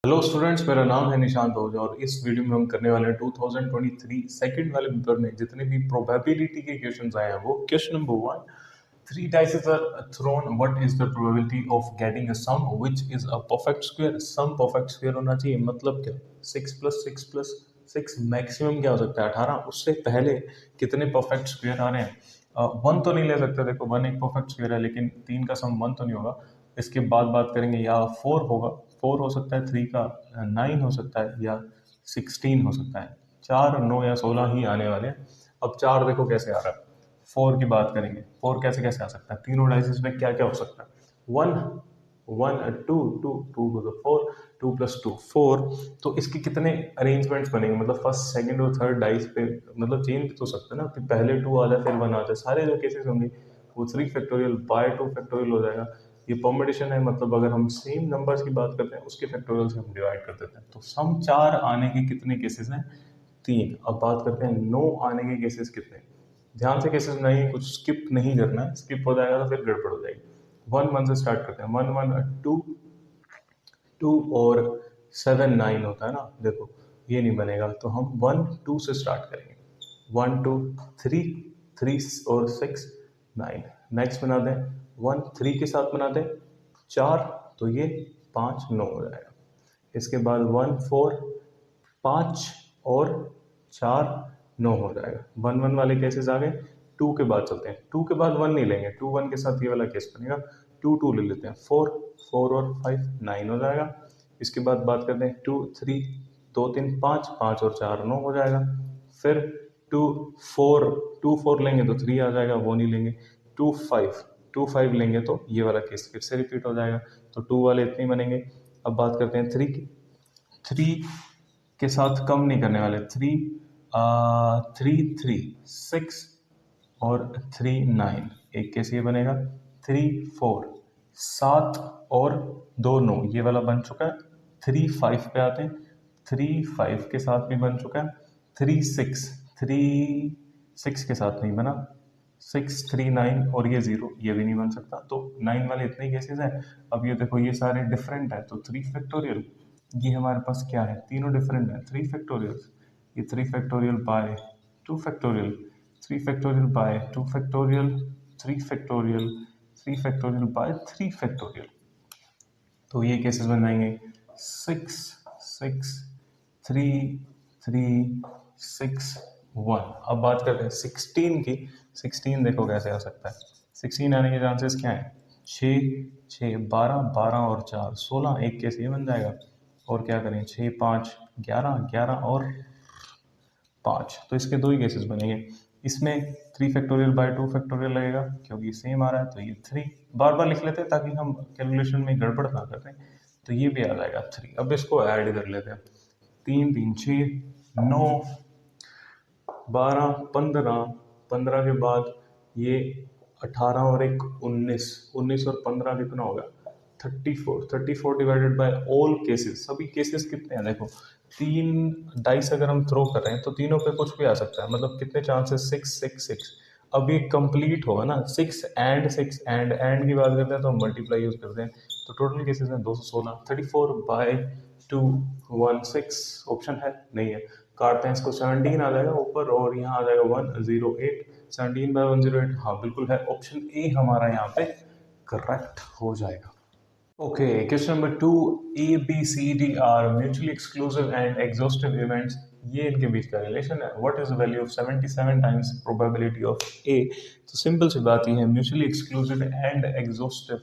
Hello students, मेरा नाम है निशांत ओझा और इस वीडियो में हम करने वाले हैं 2023 सेकंड वाले पेपर में जितने भी प्रोबेबिलिटी के क्वेश्चंस आए हैं। वो question number 1, three dice are thrown, what is the probability of getting a sum which is a perfect square. Sum perfect square होना चाहिए, मतलब क्या, 6 प्लस 6 प्लस 6 मैक्सिमम क्या हो सकता है 18। उससे पहले कितने परफेक्ट स्क्वायर आ रहे हैं। वन तो नहीं ले सकते, देखो वन एक परफेक्ट स्क्वायर है, लेकिन तीन का सम वन तो नहीं होगा। इसके बाद बात करेंगे, या फोर होगा, फोर हो सकता है, थ्री का नाइन हो सकता है, या 16 हो सकता है। चार, नौ या 16 ही आने वाले हैं। अब चार देखो कैसे आ रहा है। फोर की बात करेंगे, फोर कैसे कैसे आ सकता है, तीनों डाइसेस में क्या क्या हो सकता है। One, one, two, two, two to the four, two plus two four. तो इसके कितने अरेंजमेंट्स बनेंगे, मतलब फर्स्ट सेकंड और थर्ड डाइस पे, मतलब चेंज भी तो सकता है ना, कि पहले टू आ जाए फिर वन आ जाए। सारे जो केसेस होंगे वो three factorial by two factorial हो जाएगा। ये परमुटेशन है, मतलब अगर हम सेम नंबर्स की बात करते हैं उसके फैक्टोरियल से हम डिवाइड कर देते हैं। तो सम चार आने के कितने केसेस हैं, तीन। अब बात करते हैं नो आने के केसेस कितने। ध्यान से केसेस नहीं, कुछ स्किप नहीं करना है, स्किप हो जाएगा तो फिर गड़बड़ हो जाएगी। वन, वन से स्टार्ट करते हैं। वन, वन, टू, टू और सेवन नाइन होता है ना, देखो ये नहीं बनेगा, तो हम वन टू से स्टार्ट करेंगे। वन टू थ्री, थ्री और सिक्स नाइन। नेक्स्ट बना दें, वन थ्री के साथ बना दें चार, तो ये पाँच नौ हो जाएगा। इसके बाद वन फोर, पाँच और चार नौ हो जाएगा। वन वन वाले केसेस आ गए। टू के बाद चलते हैं, टू के बाद वन नहीं लेंगे, टू वन के साथ ये वाला केस बनेगा। टू टू ले लेते हैं, फोर, फोर और फाइव नाइन हो जाएगा। इसके बाद बात करते हैं टू थ्री, दो तीन पाँच, पाँच और चार नौ हो जाएगा। फिर टू फोर, टू फोर लेंगे तो थ्री आ जाएगा, वो नहीं लेंगे। टू फाइव, टू फाइव लेंगे तो ये वाला केस फिर से रिपीट हो जाएगा। तो टू वाले इतने ही बनेंगे। अब बात करते हैं थ्री की। थ्री के साथ कम नहीं करने वाले। थ्री, थ्री थ्री सिक्स और थ्री नाइन, एक केस ये बनेगा। थ्री फोर, सात और दो नौ, ये वाला बन चुका है। थ्री फाइव पे आते हैं, थ्री फाइव के साथ भी बन चुका है। थ्री सिक्स, थ्री सिक्स के साथ नहीं बना। सिक्स, थ्री नाइन और ये जीरो, ये भी नहीं बन सकता। तो नाइन वाले इतने केसेस हैं। अब ये देखो, ये सारे डिफरेंट है, तो थ्री फैक्टोरियल, ये हमारे पास क्या है, तीनों डिफरेंट है। थ्री फैक्टोरियल, ये three factorial by two factorial, three factorial by two factorial, three factorial, three factorial by three factorial. तो ये केसेस बन जाएंगे six, six, three, three, six, one. अब बात करते हैं 16 की। 16 देखो कैसे आ सकता है। 16 आने के चांसेस क्या है, छः, छः, बारह, बारह और चार 16, एक केस ये बन जाएगा। और क्या करें, छः पाँच ग्यारह, ग्यारह और पाँच, तो इसके दो ही केसेस बनेंगे। इसमें three factorial by two factorial लगेगा, क्योंकि सेम आ रहा है, तो ये थ्री बार बार लिख लेते हैं ताकि हम कैलकुलेशन में गड़बड़ ना करें। तो ये भी आ जाएगा थ्री। अब इसको ऐड कर लेते हैं, तीन तीन छः, नौ, बारह, पंद्रह, पंद्रह के बाद ये अठारह और एक उन्नीस, उन्नीस और पंद्रह कितना होगा, 34। 34 डिवाइडेड बाय ऑल केसेस, सभी केसेस कितने हैं देखो। तीन डाइस अगर हम थ्रो कर रहे हैं तो तीनों पे कुछ भी आ सकता है, मतलब कितने चांसेस, सिक्स सिक्स सिक्स। अब ये कंप्लीट होगा ना, सिक्स एंड सिक्स एंड की बात करते हैं तो हम मल्टीप्लाई यूज करते हैं। तो टोटल केसेस हैं 216। 34 by two, one six, option है नहीं है, काटते हैं इसको। 17 आ जाएगा ऊपर और यहाँ आ जाएगा 108। 17 बाय 108, हाँ बिल्कुल है, ऑप्शन ए हमारा यहाँ पे करेक्ट हो जाएगा। Okay, question number 2, A B C D are mutually exclusive and exhaustive events, ये इनके बीच का रिलेशन है। What is the value of 77 times probability of A. तो सिंपल सी बात ये है, mutually exclusive and exhaustive.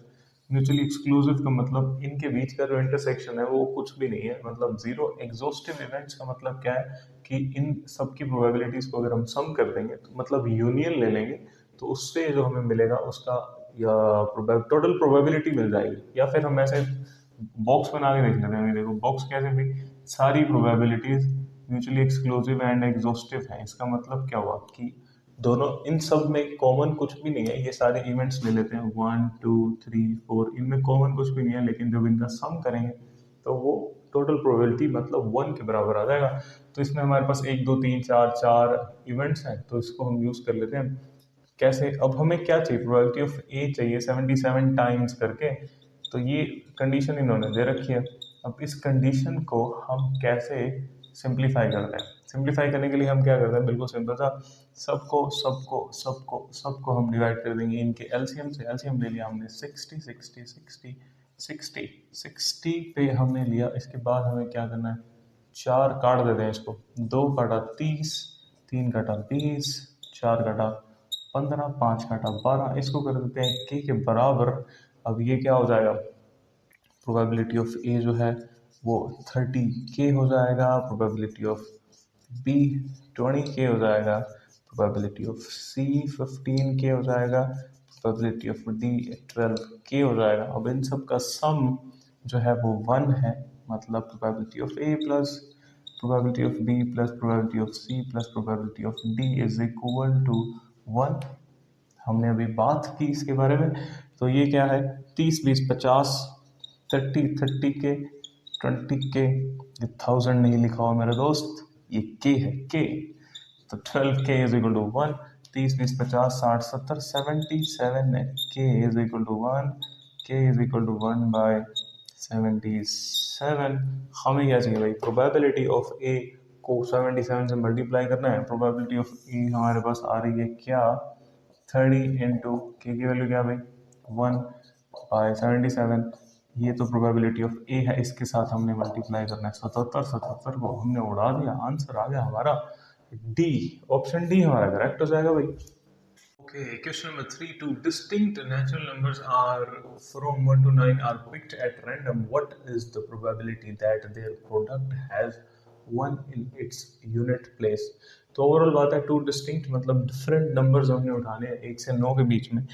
Mutually exclusive का मतलब इनके बीच का जो इंटरसेक्शन है वो कुछ भी नहीं है, मतलब जीरो। एग्जॉस्टिव इवेंट्स का मतलब क्या है कि इन सब की प्रोबेबिलिटीज को अगर हम सम कर देंगे, तो मतलब यूनियन ले लेंगे, तो उससे जो हमें मिलेगा उसका या टोटल प्रोबेबिलिटी मिल जाएगी। या फिर हम ऐसे बॉक्स बना के देख लेते हैं। देखो बॉक्स कैसे भी, सारी probabilities mutually exclusive and exhaustive है। इसका मतलब क्या हुआ कि दोनों, इन सब में कॉमन कुछ भी नहीं है। ये सारे इवेंट्स ले लेते हैं, वन टू थ्री फोर, इनमें कॉमन कुछ भी नहीं है, लेकिन जब इनका सम करेंगे तो वो टोटल प्रोबेबिलिटी मतलब वन के बराबर आ जाएगा। तो इसमें हमारे पास एक दो तीन चार, चार इवेंट्स हैं, तो इसको हम यूज कर लेते हैं। कैसे, अब हमें क्या चाहिए, प्रोबेबिलिटी ऑफ ए चाहिए 77 टाइम्स करके। तो ये कंडीशन इन्होंने दे रखी है, अब इस कंडीशन को हम कैसे सिंप्लीफाई करते हैं? सिंप्लीफाई करने के लिए हम क्या करते हैं? बिल्कुल सिंपल सा, सबको सबको सबको सबको हम डिवाइड कर देंगे इनके एलसीएम से। एलसीएम ले लिया हमने 60 60 60 60 60 पे हमने लिया। इसके बाद हमें क्या करना है? 4 काट देते हैं इसको, 2 काटा 30, 3 काटा 20, 4 काटा 15, 5 काटा 12, इसको कर देते हैं के बराबर। अब ये क्या हो जाएगा? प्रोबेबिलिटी ऑफ ए जो है वो 30k हो जाएगा, प्रोबेबिलिटी ऑफ बी 20k हो जाएगा, प्रोबेबिलिटी ऑफ सी 15k हो जाएगा, प्रोबेबिलिटी ऑफ डी 12k हो जाएगा। अब इन सब का सम जो है वो 1 है, मतलब probability of A plus probability of B plus probability of C plus probability of D is equal to 1। हमने अभी बात की इसके बारे में। तो ये क्या है? 30 20 50, 30 के, 20k, ये 1000 नहीं लिखा हुआ मेरे दोस्त, ये k है, k। तो 12k is equal to 1, 30 20 50 60 70 77k is equal to 1, k is equal to 1 by 77। हमें क्या चाहिए भाई? प्रोबेबिलिटी ऑफ ए को 77 से मल्टीप्लाई करना है। प्रोबेबिलिटी ऑफ ए हमारे पास आ रही है क्या? 30 इंटू के की वैल्यू क्या भाई? 1 बाय 77। ये तो प्रोबेबिलिटी ऑफ ए है, इसके साथ हमने मल्टीप्लाई करना है। 77 को हमने उड़ा दिया, आंसर आ गया हमारा डी। ऑप्शन डी हमारा करेक्ट हो जाएगा भाई। Okay, question number 3. Two distinct natural numbers are from 1 to 9 are picked at random. What is the probability that their product has 1 in its unit place? तो overall बात है, two distinct मतलब different numbers हमने उठाने हैं 1 से 9 के बीच में,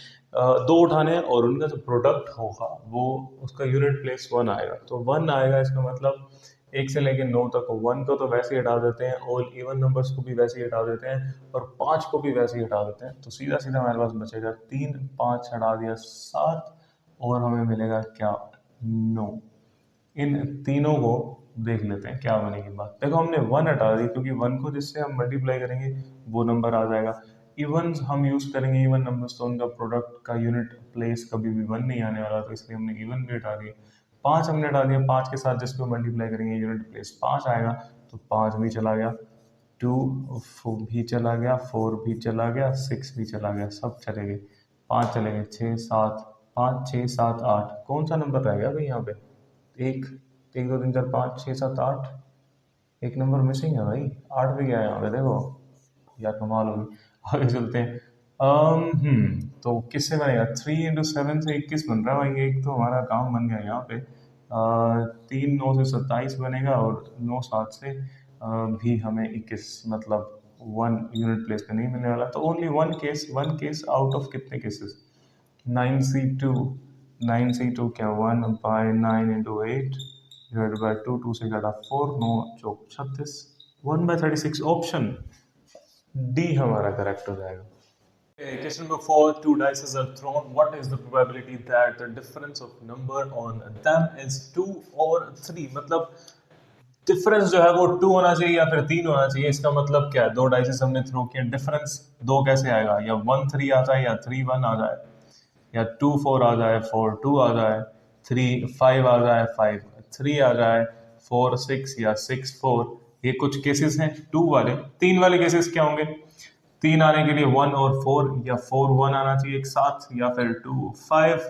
दो उठाने हैं और उनका जो प्रोडक्ट होगा वो उसका यूनिट प्लेस 1 आएगा। तो 1 आएगा, इसका मतलब 1 से लेकर 9 तक 1 को तो वैसे ही हटा देते हैं, और इवन नंबर्स को भी वैसे ही हटा देते हैं, और 5 को भी वैसे ही हटा देते हैं। तो सीधा सीधा हमारे पास बचेगा 3, 5 हटा दिया 7, और हमें मिलेगा क्या? 9। इन तीनों को देख लेते हैं क्या बनेगी बात। देखो हमने 1 हटा दी, क्योंकि 1 को जिससे हम मल्टीप्लाई करेंगे वो नंबर आ जाएगा। इवन हम यूज करेंगे इवन नंबर्स, तो उनका प्रोडक्ट का यूनिट प्लेस कभी भी 1 नहीं आने वाला, तो इसलिए हमने इवन भी हटा दिए। 5 हमने हटा दिया, 5 के साथ जिसको मल्टीप्लाई करेंगे यूनिट प्लेस 5 आएगा, तो 5 भी चला गया, 2 भी चला गया, 4 भी चला गया, 6 भी चला गया, सब चले गए। 5 चले गए, 6 7, 5 6 7 8, कौन सा नंबर रह गया भाई यहाँ पे? 1 1 2 3 4 5 6 7 8, एक नंबर मिसिंग है भाई, 8 भी गया है यहाँ पे, देखो यार कमाल होगी। आगे चलते हैं। तो किससे बनेगा? 3 इंटू 7 से 21 बन रहा है भाई, एक तो हमारा काम बन गया यहाँ पे। 3 9 से 27 बनेगा, और 9 7 से भी हमें 21, मतलब 1 यूनिट प्लेस पे नहीं मिलने वाला। तो only one case out of कितने केसेस? 9C2, 9C2 क्या? 1 बाय 9 इंटू 8 डिवाइड बाय 2, 2 से घटा 4, 9 चौक 36, 1 बाय 36। ऑप्शन डी हमारा करेक्ट हो जाएगा। Okay, question number 4. Two dice are thrown. What is the probability that the difference of number on them is 2 or 3? मतलब difference जो है वो 2 होना चाहिए या फिर 3 होना चाहिए। इसका मतलब क्या है? दो डाइसेस हमने थ्रो किए, डिफरेंस 2 कैसे आएगा? या 1 3 आ जाए, या 3 1 आ जाए, या 2 4 आ जाए, 4 2 आ जाए, 3 5 आ जाए, 5 3 आ जाए, 4 6 या 6 4। ये कुछ केसेस हैं 2 वाले। 3 वाले केसेस क्या होंगे? 3 आने के लिए 1 और 4, या 4 1 आना चाहिए एक साथ, या फिर 2 5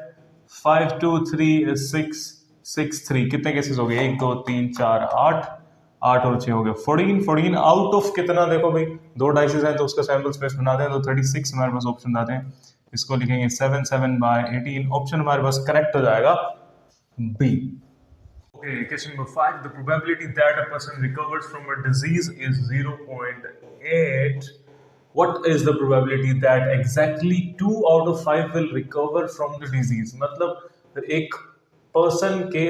5 2 3 6 6 3। कितने केसेस हो गए? 1 2 3 4 8, 8 और 6 हो गए 14। 14 आउट ऑफ कितना? देखो भाई, दो डाइसेस हैं तो उसका सैंपल स्पेस बना दें, तो 36 हमारे पास ऑप्शन आते हैं। इसको लिखेंगे 7 7 बाय 18। ऑप्शन हमारे पास करेक्ट हो जाएगा B. Okay, question number 5. The probability that a person recovers from a disease is 0.8. What is the probability that exactly 2 out of 5 will recover from the disease? मतलब एक person के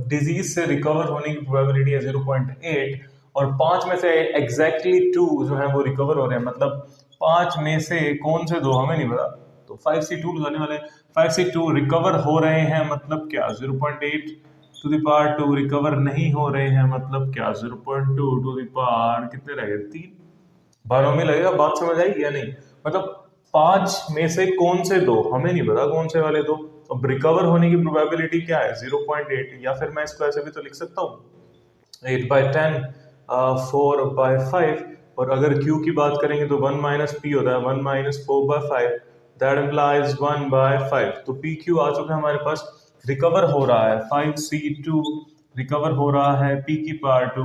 disease से recover होने की probability है 0.8, और 5 में से एग्जैक्टली 2 जो है वो रिकवर हो रहे हैं। मतलब 5 में से कौन से दो हमें नहीं पता, तो 5C2 लगाने वाले। 5C2 रिकवर हो रहे हैं, मतलब क्या? 0.8 टू द पावर 2 रिकवर नहीं हो रहे हैं, मतलब क्या? 0.2 टू द पावर कितने रह गए? 3 बारों में लगेगा। बात समझ आई या नहीं? मतलब 5 में से कौन से दो हमें नहीं पता, कौन से वाले दो, अब रिकवर होने की प्रोबेबिलिटी क्या है 0.8, या फिर मैं इसको ऐसे भी तो लिख सकता हूँ 8/10 4/5, और अगर Q की बात करेंगे तो 1 माइनस पी होता है 1 माइनस 4/5, दैट इम्प्लाइज 1/5। तो पी क्यू आ चुका है हमारे पास, रिकवर हो रहा है 5C2, रिकवर हो रहा है P की पावर 2,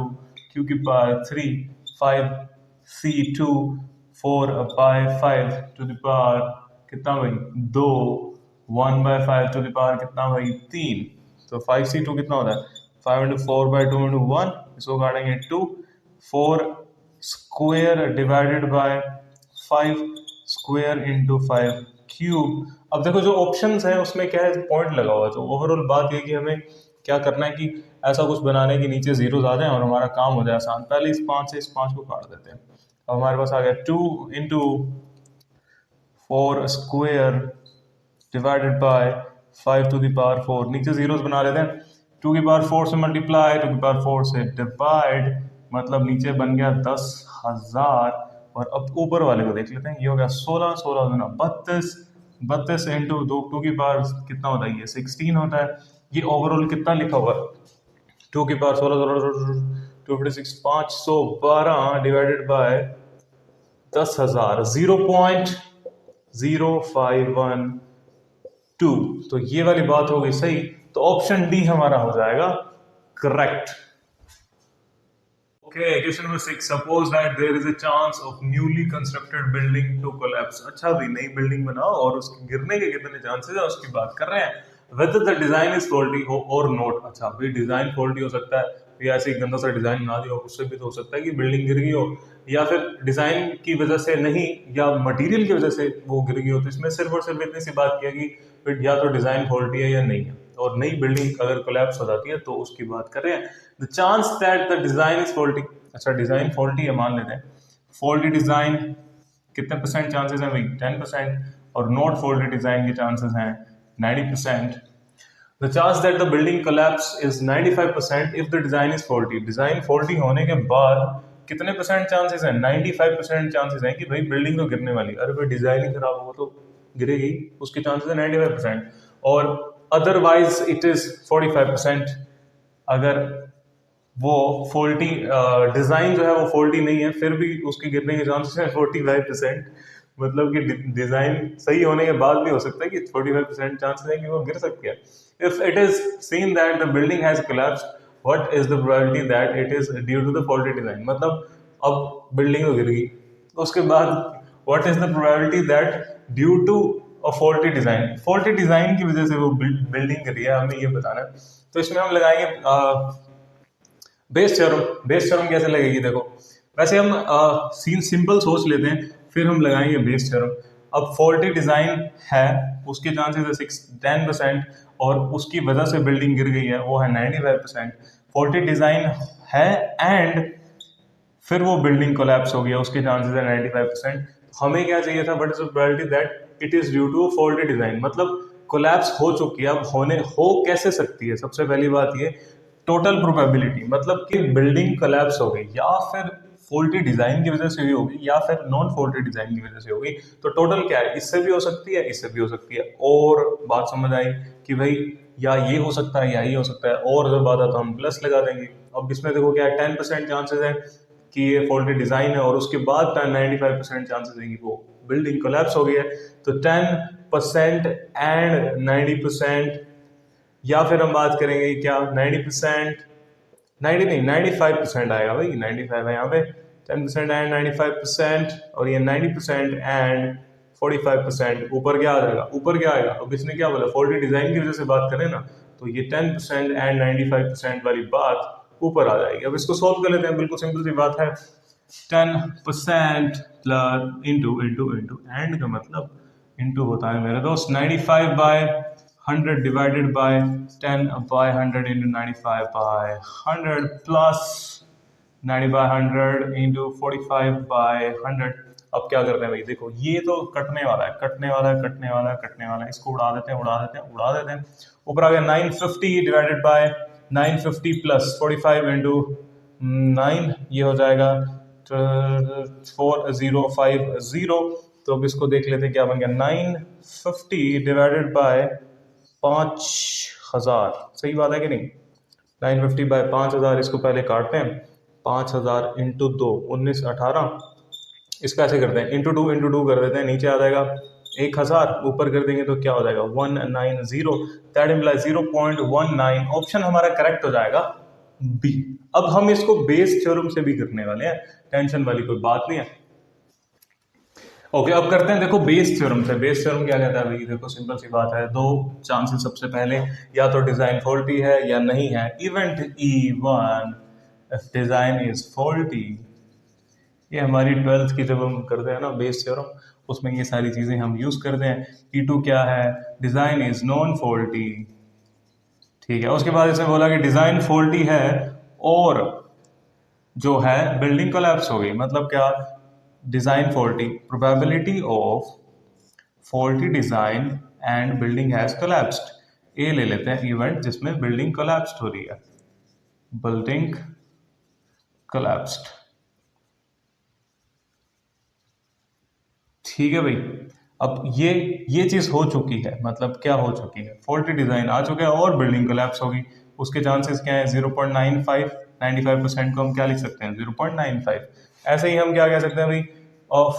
Q की power 3, 5C2 4/5 to the power कितना भाई 2, 1/5 टू द पावर कितना भाई 3। तो 5C2 कितना होता है 5 इंटू 4/2 इंटू 1, इसको काटेंगे 2, 4 square divided by 5 square into 5 cube. अब देखो जो ऑप्शंस है उसमें क्या है पॉइंट लगा हुआ है, तो ओवरऑल बात ये कि हमें क्या करना है कि ऐसा कुछ बनाने के नीचे जीरो आ जाए और हमारा काम हो जाए आसान। पहले इस 5 से इस 5 को काट देते हैं। अब हमारे पास आ गया 2 into 4 square divided by 5 to the power 4, नीचे जीरोस बना लेते हैं। 2 की पावर 4 से मल्टीप्लाई, 2 की पावर 4 से डिवाइड, मतलब नीचे बन गया 10,000। और अब ऊपर वाले को देख लेते हैं, ये हो गया 16, 16 गुना 32, 32 इंटू 2 की पावर कितना होता है ये 16 होता है। ये ओवरऑल कितना लिखा हुआ है 2 की पावर 16, 256, 512 डिवाइडेड बाय 10,000, 0.0512। तो ये वाली बात हो गई सही, तो ऑप्शन डी हमारा हो जाएगा correct. Okay, question number 6. Suppose that there is a chance of newly constructed building to collapse. अच्छा भाई नई बिल्डिंग बनाओ और उसके गिरने के कितने चांसेस है उसकी बात कर रहे हैं। Whether the design is faulty हो or not। अच्छा भाई डिजाइन फॉल्टी हो सकता है, या ऐसे ही गंदा सा डिजाइन बना दिया हो, उससे भी तो हो सकता है कि बिल्डिंग गिर गई हो, या फिर डिजाइन की वजह से नहीं, या मटेरियल की वजह से वो गिर गई हो। तो इसमें सिर्फ और सिर्फ इतनी सी बात किया कि या तो डिजाइन फॉल्टी है या नहीं है, और नई बिल्डिंग अगर कोलैप्स हो जाती है तो उसकी बात कर रहे हैं। The chance that the design is faulty. अच्छा डिजाइन फॉल्टी है मान लेते हैं, फॉल्टी डिजाइन कितने परसेंट चांसेस हैं भाई 10%, और नॉट फॉल्टी डिजाइन के चांसेस हैं 90%। The chance that the building collapse is 95% if the design is faulty। Design faulty होने के बाद कितने परसेंट चांसेस हैं 95% चांसेस हैं कि भाई बिल्डिंग तो गिरने वाली। अरे भाई डिजाइन ही खराब होगा तो गिरेगी, उसके चांसेस है 95%, और अदरवाइज इट इज 45%। अगर वो फॉल्टी डिजाइन जो है वो फॉल्टी नहीं है फिर भी उसके गिरने के चांसेस हैं 45%। मतलब कि डिजाइन सही होने के बाद भी हो सकता है कि 45% चांसेस है कि वो गिर सकती है। If it is seen that the building has collapsed, what is the probability that it is due to the faulty design. मतलब अब बिल्डिंग तो गिर गई, उसके बाद what is the probability that due to a faulty design, faulty design की वजह से वो बिल्डिंग गिरी है, हमें ये बताना है। तो इसमें हम लगाएंगे बेस थ्योरम। बेस थ्योरम कैसे लगेगी देखो, वैसे हम सीन सिंपल सोच लेते हैं, फिर हम लगाएंगे बेस थ्योरम। अब फॉल्टी डिजाइन है, उसके चांसेस है 10%, और उसकी वजह से बिल्डिंग गिर गई है वो है 95%। फॉल्टी डिजाइन है एंड फिर वो बिल्डिंग कोलैप्स हो गया, उसके चांसेस है 95%। हमें क्या चाहिए था, what is the probability that it is due to faulty design. मतलब कोलैप्स हो चुकी है, अब होने हो कैसे सकती है। सबसे पहली बात ये टोटल प्रोबेबिलिटी, मतलब कि बिल्डिंग कोलैप्स हो गई या फिर फॉल्टी डिजाइन की वजह से भी होगी या फिर नॉन फॉल्टी डिजाइन की वजह से होगी। तो टोटल क्या है, इससे भी हो सकती है इससे भी हो सकती है। और बात समझ आई कि भाई या ये हो सकता है या ये हो सकता है, और जब बात है तो हम प्लस लगा देंगे। अब इसमें देखो क्या है 10% चांसेस है कि ये फॉल्टी डिजाइन है, और उसके बाद 95% चांसेस है कि वो बिल्डिंग कोलैप्स हो गई है। तो 10% एंड 90%, या फिर हम बात करेंगे क्या 90%, 90 नहीं 95% आएगा भाई, 95 है यहाँ पे। 10% एंड 95%, और ये 90% एंड 45%। ऊपर क्या आ जाएगा, ऊपर क्या आएगा, अब इसने क्या बोला फॉल्टी डिजाइन की वजह से बात करें ना, तो ये 10% एंड 95% वाली बात ऊपर आ जाएगी। अब इसको सॉल्व कर लेते हैं, बिल्कुल सिंपल सी बात है। 10% plus into into into, and का मतलब इंटू होता है मेरे दोस्त 95/100 divided by 10/100 into 95/100 plus 90/100 into 45/100। अब क्या करते हैं भाई, देखो ये तो कटने वाला है कटने वाला है कटने वाला है कटने वाला है, इसको उड़ा देते हैं उड़ा देते हैं उड़ा देते हैं। ऊपर आ गया 950 डिवाइडेड बाय 950 प्लस 45 इंटू 9, ये हो जाएगा 4050। तो अब इसको देख लेते हैं क्या बन गया, 950 डिवाइडेड बाय 5000, सही बात है कि नहीं? 950 बाय 5000, इसको पहले काटते हैं। 5000 इंटू 2, 19 18। इसका ऐसे करते हैं, इंटू टू कर देते हैं, नीचे आ जाएगा 1000, ऊपर कर देंगे तो क्या हो जाएगा 190। That implies 0.19। ऑप्शन हमारा करेक्ट हो जाएगा बी। अब हम इसको बेस थ्योरम से भी करने वाले हैं, टेंशन वाली कोई बात नहीं है। ओके, अब करते हैं देखो बेस थ्योरम से। बेस थ्योरम क्या कहता है भाई? देखो सिंपल सी बात है, दो चांसेस सबसे पहले, या तो डिजाइन फॉल्टी है या नहीं है। Event E1 if design is faulty, ये हमारी 12th की जब हम करते हैं ना बेस थ्योरम, उसमें ये सारी चीजें हम यूज करते हैं। E2 क्या है? डिजाइन इज नॉन फॉल्टी, ठीक है। उसके बाद इसने बोला कि डिजाइन फॉल्टी है और जो है बिल्डिंग कोलैप्स हो गई। मतलब क्या? Design faulty, probability of faulty design and building has collapsed. A ले लेते हैं इवेंट जिसमें बिल्डिंग कोलैप्स्ड हो रही है, बिल्डिंग कोलैप्स्ड, ठीक है भाई। अब ये चीज हो चुकी है, मतलब क्या हो चुकी है? फॉल्टी डिजाइन आ चुका है और बिल्डिंग कोलैप्स होगी। उसके चांसेस क्या है? 0.95। 95% को हम क्या लिख सकते हैं? 0.95। ऐसे ही हम क्या कह सकते हैं भाई?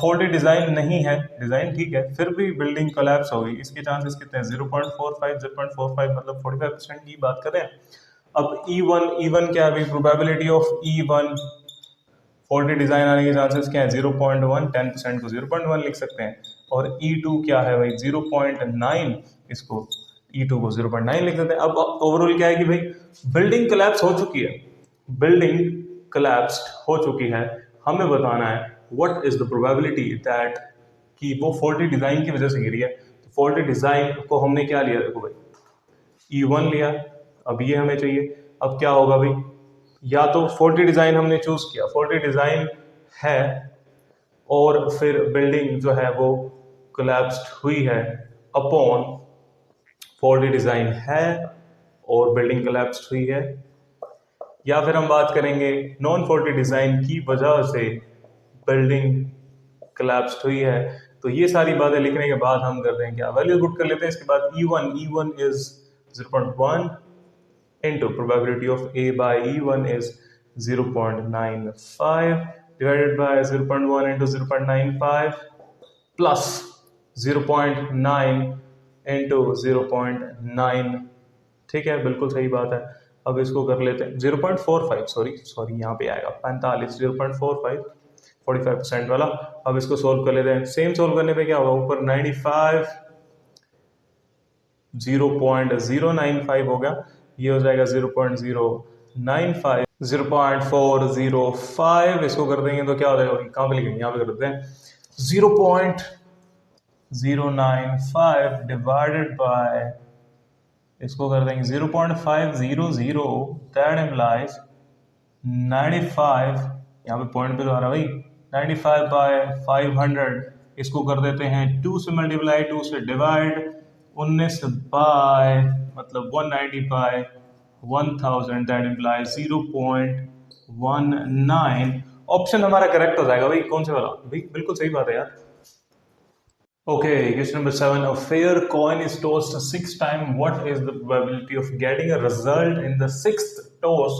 फॉल्टी डिजाइन नहीं है, डिजाइन ठीक है, फिर भी बिल्डिंग कोलैप्स होगी। इसके चांसेस कितने हैं? 0.45। 0.45 मतलब 45% की बात करें। अब E1 क्या है भाई? Probability of E1 faulty design आने के चांसेस क्या है? 0.1। 10% को 0.1 लिख सकते हैं। और E2 क्या है भाई? 0.9। इसको E2 को 0.9 लिख देते हैं। अब ओवरऑल क्या है कि भाई बिल्डिंग कोलैप्स हो चुकी है, बिल्डिंग कोलैप्स्ड हो चुकी है। हमें बताना है what is the probability that, कि वो फॉल्टी डिजाइन की वजह से गिरी है। तो फॉल्टी डिजाइन को हमने क्या लिया? देखो भाई E1 लिया, अब ये हमें चाहिए। अब क्या होगा भाई? या तो फॉल्टी डिजाइन हमने चूज किया, फॉल्टी डिजाइन है और फिर बिल्डिंग जो है वो कोलैप्स्ड हुई है अपॉन फॉल्टी डिजाइन है और बिल्डिंग कोलैप्स्ड हुई है। या फिर हम बात करेंगे नॉन फॉल्टी डिजाइन की वजह से बिल्डिंग कोलैप्स्ड हुई है। तो ये सारी बातें लिखने के बाद हम करते हैं क्या? वैल्यू पुट कर लेते हैं। इसके बाद E1 is 0.1 into probability of A by E1 is 0.95 divided by 0.1 into 0.95 plus 0.9 into 0.9, ठीक है, बिल्कुल सही बात है। अब इसको कर लेते हैं 0.45, सॉरी यहाँ पे आएगा 45, 0.45 45% वाला। अब इसको सोल्व कर लेते हैं। सेम सोल्व करने पे क्या होगा? ऊपर 95 0.095 हो गया, ये हो जाएगा 0.095 0.405। इसको कर देंगे तो क्या हो जाएगा? कहाँ पे लिखेंगे? यहाँ पे कर देते हैं 0.095 डिवाइडेड बाय, इसको कर देंगे 0.500। दैट इम्प्लाइज 95, यहाँ पे पॉइंट पे तो आ रहा भाई, 95 बाय 500। इसको कर देते हैं 2 से मल्टीप्लाई, 2 से डिवाइड, 19 बाय मतलब 190 बाय 1000। That implies 0.19। ऑप्शन हमारा करेक्ट हो जाएगा भाई। कौन से वाला भाई? बिल्कुल सही बात है यार। Okay, question number 7. A fair coin is tossed 6 times. What is the probability of getting a result in the 6th toss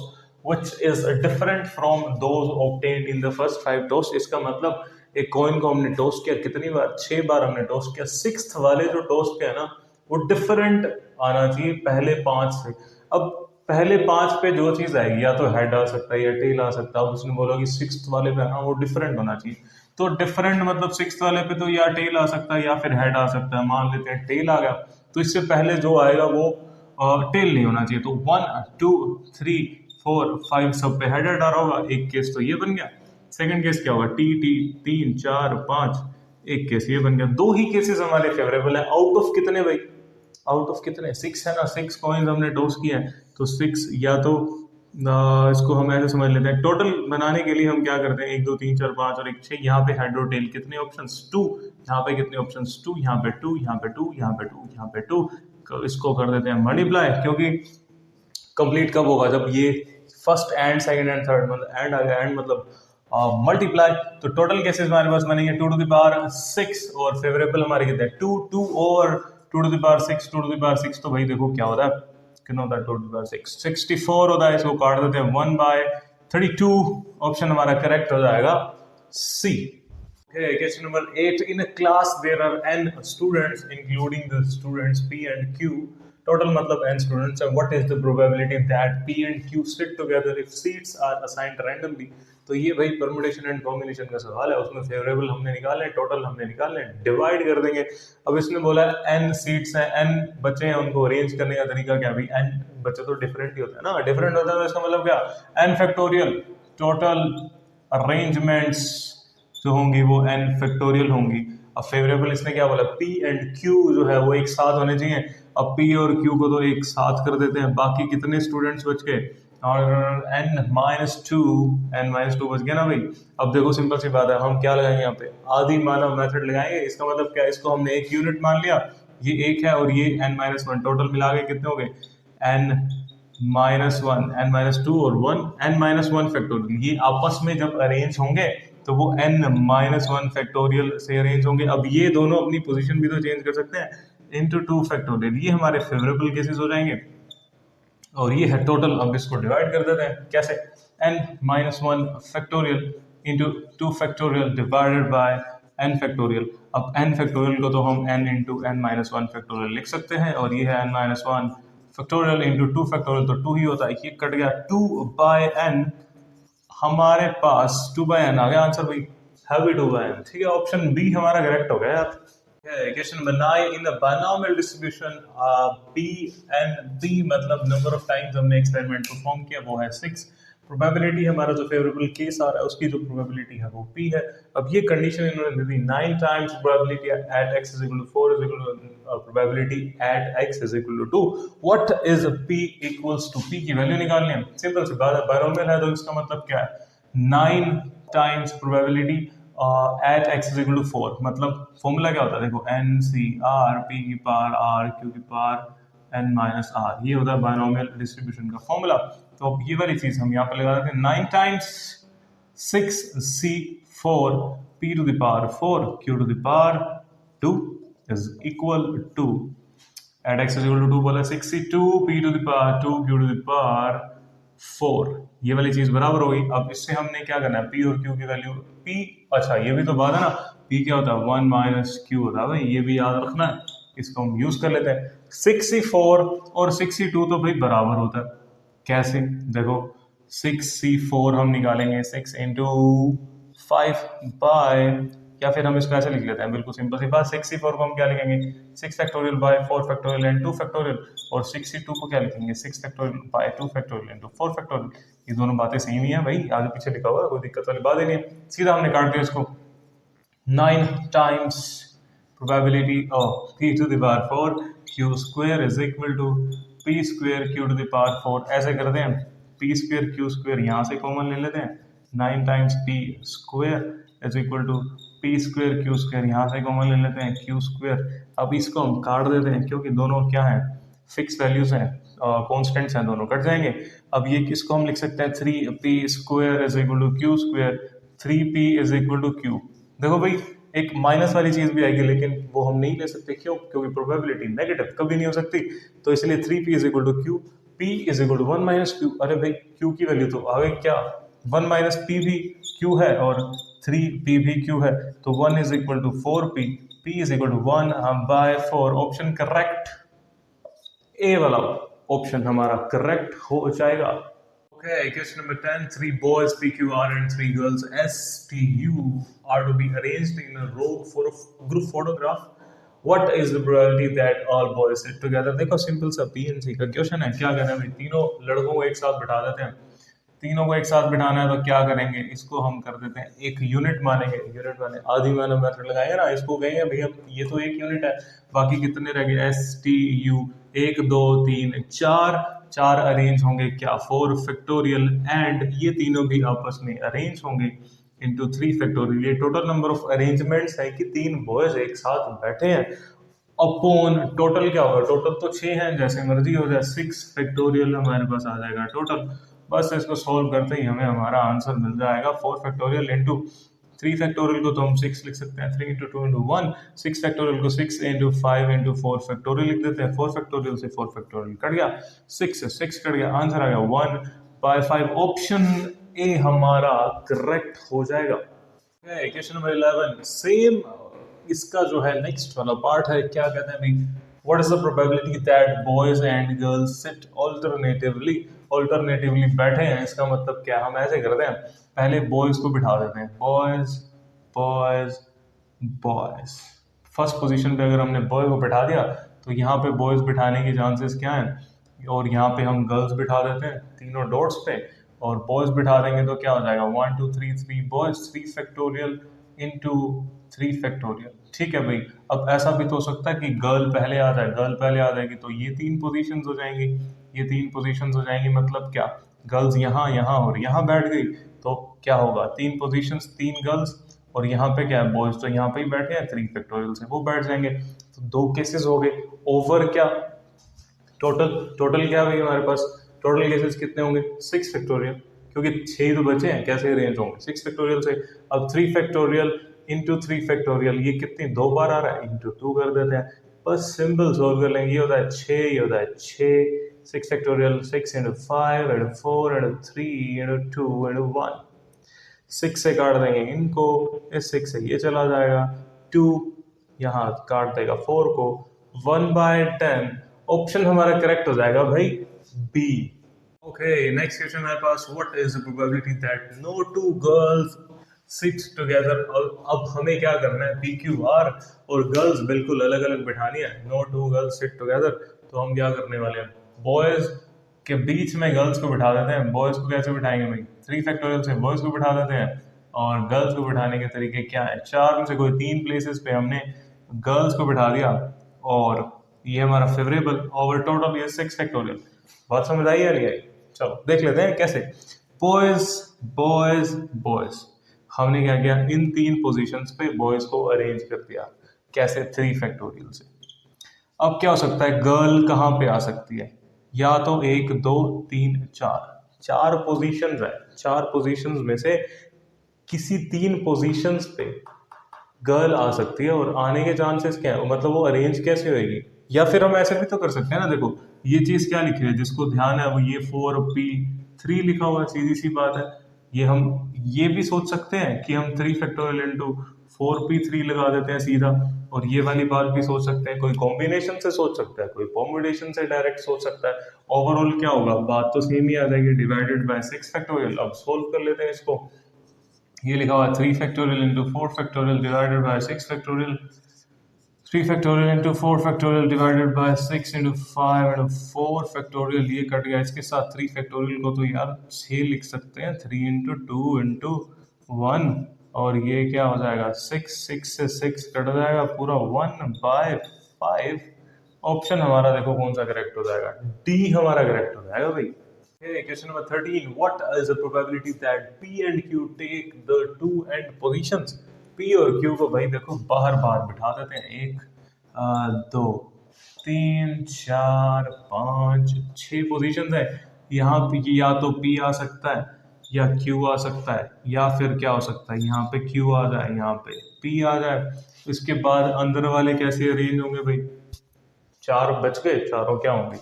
which is different from those obtained in the first 5 toss? इसका मतलब एक coin को हमने toss किया कितनी बार? 6 बार हमने toss किया। 6th वाले जो टॉस किया ना वो डिफरेंट आना चाहिए पहले 5 से। अब पहले 5 पे जो चीज आएगी या तो हेड आ सकता है या टेल आ सकता है। उसने बोला कि 6th वाले पे ना वो डिफरेंट होना चाहिए। तो डिफरेंट मतलब 6th वाले पे तो या टेल आ सकता है या फिर हेड आ सकता है। मान लेते हैं टेल आ गया, तो इससे पहले जो आएगा वो टेल नहीं होना चाहिए। तो 1 2 3 4 5 सब पे हेड आ रहा होगा। एक केस तो ये बन गया। सेकंड केस क्या होगा? टी टी 3 4 5, एक केस ये बन गया। 2 ही केसेस हमारे फेवरेबल है आउट ऑफ कितने भाई? आउट ऑफ कितने? 6 है ना। 6 कॉइन्स हमने टॉस किया है, तो 6 या तो इसको हम ऐसे समझ लेते हैं। टोटल बनाने के लिए हम क्या करते हैं? 1 2 3 4 5 और 1 6। यहाँ पे हेड और टेल कितने ऑप्शंस? 2। यहाँ पे कितने ऑप्शंस? 2। यहाँ पे 2, यहाँ पे 2, यहाँ पे 2, यहाँ पे 2। इसको कर देते हैं मल्टीप्लाई, क्योंकि कंप्लीट कब होगा? जब ये first and second and third मतलब एंड आ गया, एंड मतलब मल्टीप्लाई। तो टोटल केसेस हमारे पास बनेंगे 2 to the power 6 और फेवरेबल हमारे कितने? 2 2 और 2 to the power 6, 2 to the power 6 तो भाई देखो क्या होता है, कितना होता है 2 टू द पावर 6, 64 होता है। इसको काट देते हैं 1/32। ऑप्शन हमारा करेक्ट हो जाएगा सी। Okay, question number 8. In a class, there are n students, including the students P and Q. Total मतलब n students. And what is the probability that P and Q sit together if seats are assigned randomly? तो ये भाई permutation and combination का सवाल है, उसमें favourable हमने निकाले, टोटल हमने निकाले, डिवाइड कर देंगे। अब इसने बोला n सीट्स हैं, n बच्चे हैं, उनको अरेंज करने का तरीका क्या? भाई n बच्चे तो डिफरेंट ही होता है ना, डिफरेंट होता है तो इसका मतलब क्या? n फैक्टोरियल टोटल अरेंजमेंट्स जो होंगी वो n फैक्टोरियल होंगी। अब फेवरेबल इसने क्या बोला? P एंड Q जो है वो एक साथ होने चाहिए। अब P और Q को तो एक साथ कर देते हैं, बाकी कितने स्टूडेंट्स बच गए? और n-2 बच गया ना भाई। अब देखो सिंपल सी बात है, हम क्या लगाएंगे यहाँ पे? आदि मानव मेथड लगाएंगे। इसका मतलब क्या? इसको हमने एक यूनिट मान लिया, ये एक है और ये n-1, टोटल मिला के कितने हो गए? n-1, n-2 और 1, n-1 फैक्टोरियल। ये आपस में जब अरेंज होंगे तो वो n-1 फैक्टोरियल से अरेंज होंगे। अब ये दोनों अपनी पोजीशन भी तो चेंज कर सकते हैं, इंटू 2 फैक्टोरियल। ये हमारे फेवरेबल केसेस हो जाएंगे और ये है टोटल। अब इसको डिवाइड कर देते हैं, कैसे? n-1 factorial into 2 factorial divided by n factorial. अब n फैक्टोरियल को तो हम n इंटू n-1 फैक्टोरियल लिख सकते हैं और ये है n-1 फैक्टोरियल इंटू 2 फैक्टोरियल, तो 2 ही होता है, ये कट गया। 2/n हमारे पास 2/n आ गया आंसर भाई, हैवी 2/n। ठीक है, ऑप्शन बी हमारा करेक्ट हो गया यार। Question number 9, in a binomial distribution b and b मतलब नंबर ऑफ टाइम्स हमने एक्सपेरिमेंट परफॉर्म किया वो है 6। प्रोबेबिलिटी हमारा जो फेवरेबल केस आ रहा है उसकी जो प्रोबेबिलिटी है वो p है। अब ये कंडीशन इन्होंने दे दी 9 times probability at x is equal to 4 is equal to probability at x is equal to 2। What is p equals to p की वैल्यू निकालनी है। सिंपल सी बात है, बायनॉमियल है तो इसका मतलब क्या है? 9 times probability at x is equal to 4। मतलब फॉर्मूला क्या होता है? देखो NCR p की पावर r q की पावर n माइनस r, ये होता है बायनॉमियल डिस्ट्रीब्यूशन का फॉर्मूला। तो अब ये वाली चीज हम यहाँ पे लगा देते हैं, 9 times 6c4 p to the power 4 q to the power 2 is equal to at x is equal to 2 बोला 6c2 p to the power 2 q to the power 4, ये वाली चीज बराबर हो गई। अब इससे हमने क्या करना है? p और q की वैल्यू p, अच्छा ये भी तो बात है ना, p क्या होता है? 1 माइनस q होता है भाई, ये भी याद रखना है, इसको हम यूज कर लेते हैं। 6c4 और 6c2 तो भाई बराबर होता है, कैसे? देखो 6c4 हम निकालेंगे 6 इंटू 5 बाय, या फिर हम इसको ऐसे लिख लेते हैं, बिल्कुल सिंपल सी बात। 6c4 को हम क्या लिखेंगे? 6 factorial by 4 factorial and 2 factorial, और 6c2 को क्या लिखेंगे? 6 factorial by 2 factorial into 4 factorial. ये दोनों बातें सेम ही है भाई, आगे पीछे लिखा हुआ है, कोई दिक्कत वाली बात ही नहीं है। सीधा हमने काट दिया इसको। 9 times probability of p to the power 4 q square is equal to p square q to the power 4। ऐसे करते हैं, p स्क्वायर q स्क्वायर यहाँ से कॉमन ले लेते हैं, 9 times p square is equal to p square q square, यहाँ से कॉमन ले लेते हैं q स्क्वायर। अब इसको हम काट देते हैं क्योंकि दोनों क्या हैं? फिक्स वैल्यूज हैं, कॉन्स्टेंट्स हैं, दोनों कट जाएंगे। अब ये किसको हम लिख सकते हैं? 3p square is equal to q square, 3p is equal to q। देखो भाई एक माइनस वाली चीज भी आएगी, लेकिन वो हम नहीं ले सकते, क्यों? क्योंकि प्रोबेबिलिटी नेगेटिव कभी नहीं हो सकती, तो इसलिए 3p is equal to q, p is equal to 1 minus q। अरे भाई q की वैल्यू तो आ गई, क्या? 1 माइनस p भी q है और 3p भी q है, तो 1 is equal to 4p, p is equal to 1 by 4। Option correct, A वाला ऑप्शन हमारा करेक्ट हो जाएगा। Okay, question number 10. 3 boys PQR and 3 girls STU are to be arranged in a row for a group photograph. What is the probability that all boys sit together? देखो simple सा PNC का question है। क्या करना है? तीनों लड़कों को एक साथ बिठा देते हैं, तीनों को एक साथ बिठाना है तो क्या करेंगे? इसको हम कर देते हैं एक यूनिट मानेंगे, यूनिट माने आदि मानव मेथड लगाएंगे ना, इसको कहेंगे भैया ये तो एक यूनिट है, बाकी कितने रह गए? STU 1 2 3 4, 4 अरेंज होंगे क्या? 4 फैक्टोरियल, एंड ये तीनों भी आपस में अरेंज होंगे इंटू 3 फैक्टोरियल। ये टोटल नंबर ऑफ अरेंजमेंट्स है कि 3 बॉयज एक साथ बैठे हैं, अपॉन टोटल क्या होगा? टोटल तो 6 हैं, जैसे मर्जी हो जाए, 6 फैक्टोरियल हमारे पास आ जाएगा टोटल। बस इसको सॉल्व करते ही हमें हमारा आंसर मिल जाएगा 4 फैक्टोरियल इंटू 3 फैक्टोरियल को तो हम 6 लिख सकते हैं, 3 into 2 into 1, 6 फैक्टोरियल को 6 into 5 into 4 फैक्टोरियल लिख देते हैं, 4 फैक्टोरियल से 4 फैक्टोरियल कट गया, 6 से 6 कट गया, आंसर आ गया 1/5। ऑप्शन ए हमारा करेक्ट हो जाएगा। क्वेश्चन नंबर 11 सेम इसका जो है नेक्स्ट वाला पार्ट है, क्या कहते हैं भाई, what is the probability that boys and girls sit alternatively बैठे हैं। इसका मतलब क्या, हम ऐसे करते हैं, पहले बॉयज को बिठा देते हैं, boys boys boys, first position पे अगर हमने बॉय को बिठा दिया तो यहाँ पे बॉयज बिठाने के चांसेस क्या हैं, और यहाँ पे हम गर्ल्स बिठा देते हैं तीनों डॉट्स पे, और बॉयज बिठा देंगे तो क्या हो जाएगा 1 2 3 3 बॉयज, 3 फैक्टोरियल इंटू 3 फैक्टोरियल। ठीक है भाई, अब ऐसा भी तो हो सकता है कि गर्ल पहले आ जाए, गर्ल पहले आ जाएगी तो ये 3 पोजीशंस हो जाएंगी, ये 3 पोजीशंस हो जाएंगी, मतलब क्या, गर्ल्स यहाँ यहाँ और यहाँ बैठ गई तो क्या होगा, 3 पोजीशंस 3 गर्ल्स, और यहाँ पे क्या है बॉयज तो यहाँ पे ही बैठे हैं, 3 फैक्टोरियल से वो बैठ जाएंगे, तो 2 केसेस हो गए। ओवर क्या, टोटल क्या भाई हमारे पास, टोटल केसेस कितने होंगे 6 फैक्टोरियल, क्योंकि 6 तो बचे हैं, कैसे अरेंज होंगे 6 फैक्टोरियल से। अब 3 फैक्टोरियल इंटू 3 फैक्टोरियल, ये कितनी 2 बार आ रहा है, इंटू 2 कर देते हैं, बस सिंपल सोल्व कर लेंगे, ये होता है 6, ये होता है 6, 6 factorial 6 into 5 into 4 into 3 into 2 into 1, 6 से काट देंगे इनको, इस 6 से ये चला जाएगा, 2 यहाँ काट देगा 4 को, 1/10। ऑप्शन हमारा करेक्ट हो जाएगा भाई बी। ओके, नेक्स्ट क्वेश्चन हमारे पास, what is the probability that no two girls sit together. अब हमें क्या करना है, PQR और गर्ल्स बिल्कुल अलग अलग बिठानी है, no two girls sit together, तो हम क्या करने वाले हैं, बॉयज के बीच में गर्ल्स को बिठा देते हैं। बॉयज को कैसे बिठाएंगे भाई, 3 फैक्टोरियल से बॉयज को बिठा देते हैं, और गर्ल्स को बिठाने के तरीके क्या है, 4 में से कोई 3 प्लेसेस पे हमने गर्ल्स को बिठा दिया, और ये हमारा फेवरेबल, ओवर टोटल ये 6 फैक्टोरियल। बात समझ आई या नहीं आई, चलो देख लेते हैं कैसे। बॉयज बॉयज बॉयज, हमने क्या किया, इन 3 पोजीशंस पे बॉयज को अरेंज कर दिया, कैसे 3 फैक्टोरियल से। अब क्या हो सकता है, गर्ल कहाँ पे आ सकती है, या तो 1 2 3 4 पोजीशंस है, 4 पोजीशंस में से किसी 3 पोजीशंस पे गर्ल आ सकती है, और आने के चांसेस क्या है, मतलब वो अरेंज कैसे होएगी। या फिर हम ऐसे भी तो कर सकते हैं ना, देखो ये चीज क्या लिखी है, जिसको ध्यान है वो ये 4p3 लिखा हुआ है, सीधी सी बात है, ये हम ये भी सोच सकते हैं कि हम 3 फैक्टोरियल इंटू 4p3 लगा देते हैं सीधा, और ये वाली बात भी सोच सकते हैं, कोई कॉम्बिनेशन से सोच सकता है, कोई कॉम्बिनेशन से डायरेक्ट सोच सकता है। ओवरऑल क्या होगा, बात तो सेम ही आ जाएगी, डिवाइडेड बाय 6 फैक्टोरियल। अब सोल्व कर लेते हैं इसको, ये लिखा हुआ है 3 factorial into 4 factorial divided by 6 factorial, 3 factorial into 4 factorial divided by 6 into 5 into 4 factorial, ये कट गया, इसके साथ 3 फैक्टोरियल को तो यार 6 लिख सकते हैं, 3 इंटू 2 इंटू 1, और ये क्या हो जाएगा 6, 6 से 6 कट जाएगा पूरा 1/5। ऑप्शन हमारा देखो कौन सा करेक्ट हो जाएगा, डी हमारा करेक्ट हो जाएगा भाई। Question number 13. What is the probability that P and Q take the two end positions? P और Q को भाई देखो बाहर बाहर बिठा देते हैं, 1 2 3 4 5 6 पोजीशंस है। यहाँ पे या तो P आ सकता है, या Q आ सकता है, या फिर क्या हो सकता है, यहाँ पे Q आ जाए, यहाँ पे P आ जाए। इसके बाद अंदर वाले कैसे अरेंज होंगे भाई, 4 बच गए, चारों क्या होंगे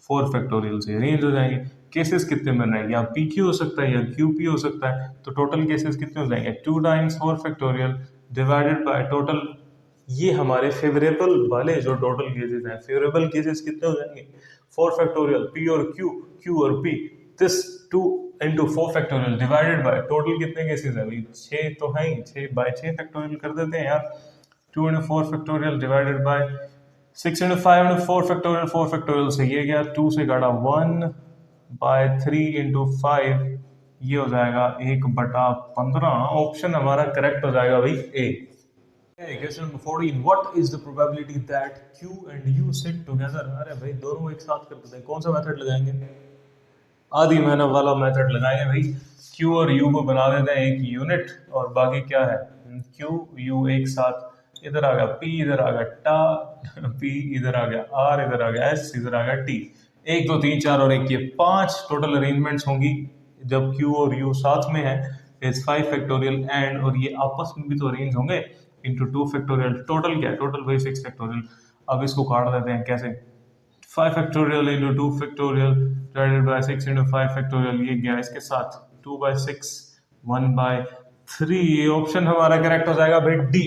4 फैक्टोरियल से अरेंज हो जाएंगे। केसेस कितने बन रहे हैं, या PQ हो सकता है या QP हो सकता है, तो टोटल केसेस कितने हो जाएंगे 2 times 4 factorial divided by total, ये हमारे फेवरेबल वाले जो टोटल केसेस हैं, फेवरेबल केसेस कितने हो जाएंगे 4 फैक्टोरियल, P और Q और P, this 2 into 4 factorial divided by total कितने केसेस हैं भाई, 6 तो है ही, 6/6 फैक्टोरियल कर देते हैं यार, 2 into 4 factorial divided by 6 into 5 into 4 factorial, 4 factorial से ये गया, 2 से काटा 1/3 into 5, ये हो जाएगा 1/15। ऑप्शन हमारा करेक्ट हो जाएगा भाई A. Question number 14. What is the probability that Q and U sit together. अरे भाई दोनों एक साथ कर देते हैं, कौन सा मेथड लगाएंगे, आधी मेहनत वाला मेथड लगाएंगे भाई। Q और U को बना देते हैं एक यूनिट, और बाकी क्या है Q U एक साथ, इधर आ गया P, इधर आ गया टा P, इधर आ गया R, इधर आ गया S, इधर आ गया T, 1 2 3 4 और 1, ये 5 टोटल अरेंजमेंट्स होंगी जब Q और U साथ में है। इज 5 फैक्टोरियल एंड, और ये आपस में भी तो अरेंज होंगे, इंटू 2 फैक्टोरियल, टोटल क्या है, टोटल वही 6 फैक्टोरियल। अब इसको काट देते हैं, कैसे, 5 factorial into 2 factorial divided by 6 into 5 factorial, ये गया इसके साथ 2/6 1/3, ये ऑप्शन हमारा करेक्ट हो जाएगा भाई डी।